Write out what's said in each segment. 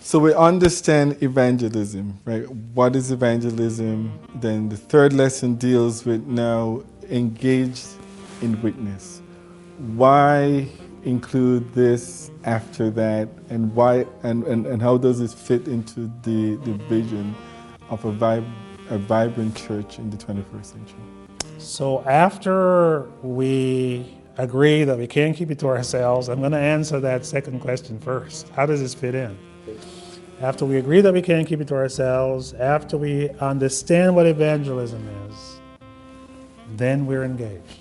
So we understand evangelism, right? What is evangelism? Then the third lesson deals with now engaged in witness. Why include this after that, and why and how does it fit into the vision of a vibrant church in the 21st century? So after we agree that we can't keep it to ourselves, I'm going to answer that second question first. How does this fit in? After we agree that we can't keep it to ourselves, after we understand what evangelism is, then we're engaged,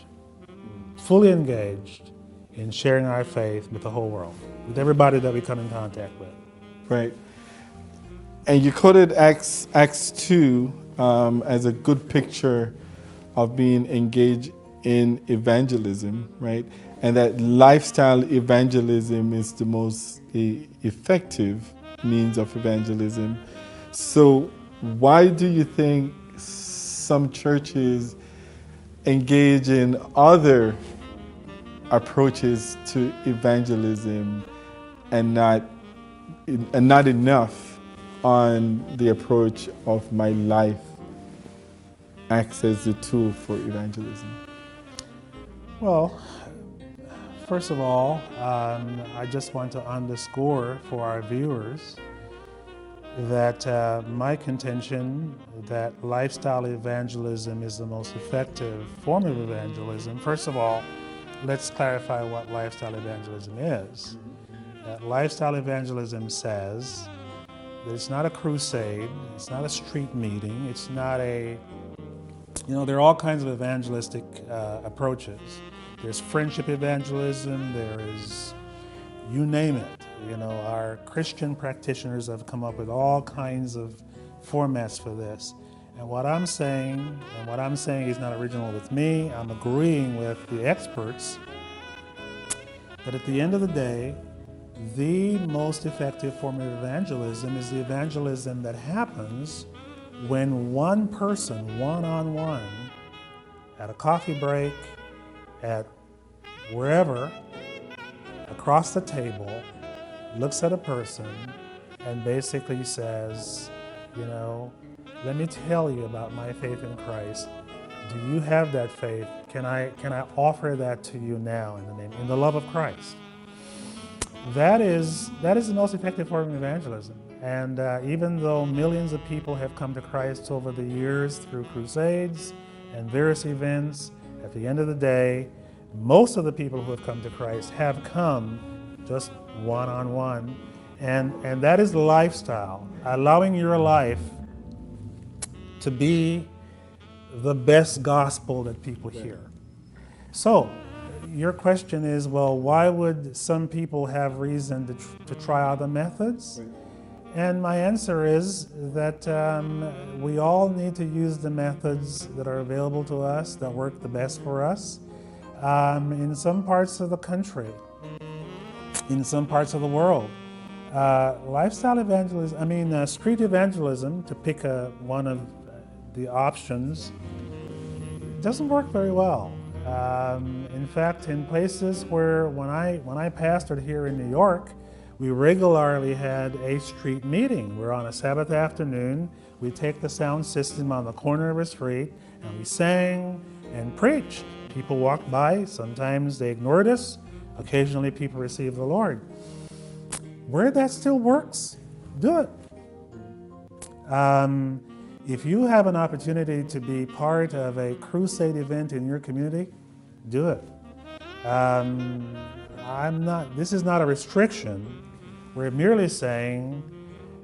fully engaged in sharing our faith with the whole world, with everybody that we come in contact with. Right. And you quoted Acts 2 as a good picture of being engaged in evangelism, right? And that lifestyle evangelism is the most effective means of evangelism. So why do you think some churches engage in other approaches to evangelism and not enough on the approach of my life acts as the tool for evangelism? Well, first of all, I just want to underscore for our viewers that my contention that lifestyle evangelism is the most effective form of evangelism. First of all, let's clarify what lifestyle evangelism is. Lifestyle evangelism says that it's not a crusade, it's not a street meeting, it's not a, there are all kinds of evangelistic approaches. There's friendship evangelism, there is, you name it. Our Christian practitioners have come up with all kinds of formats for this. And what I'm saying is not original with me. I'm agreeing with the experts that at the end of the day, the most effective form of evangelism is the evangelism that happens when one person, one-on-one, at a coffee break, at wherever, across the table, looks at a person and basically says, let me tell you about my faith in Christ. Do you have that faith? Can I offer that to you now in the love of Christ? That is the most effective form of evangelism. And even though millions of people have come to Christ over the years through crusades and various events, at the end of the day, most of the people who have come to Christ have come just one-on-one. And that is the lifestyle, allowing your life to be the best gospel that people hear. So, your question is, well, why would some people have reason to try other methods? And my answer is that we all need to use the methods that are available to us, that work the best for us. In some parts of the country, in some parts of the world, lifestyle evangelism, street evangelism, to pick one of the options, doesn't work very well. In fact, in places where when I pastored here in New York, we regularly had a street meeting. We're on a Sabbath afternoon. We take the sound system on the corner of a street and we sang and preached. People walked by. Sometimes they ignored us. Occasionally people received the Lord. Where that still works, do it. If you have an opportunity to be part of a crusade event in your community, do it. This is not a restriction. We're merely saying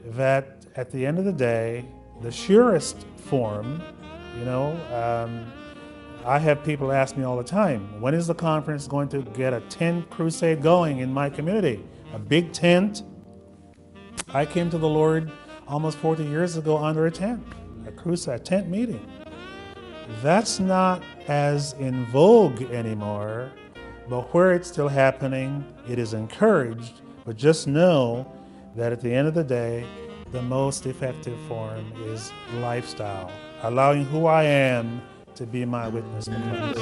that at the end of the day, the surest form, I have people ask me all the time, when is the conference going to get a tent crusade going in my community? A big tent. I came to the Lord almost 40 years ago under a tent. A tent meeting. That's not as in vogue anymore, but where it's still happening, it is encouraged. But just know that at the end of the day, the most effective form is lifestyle, allowing who I am to be my witness for Christ.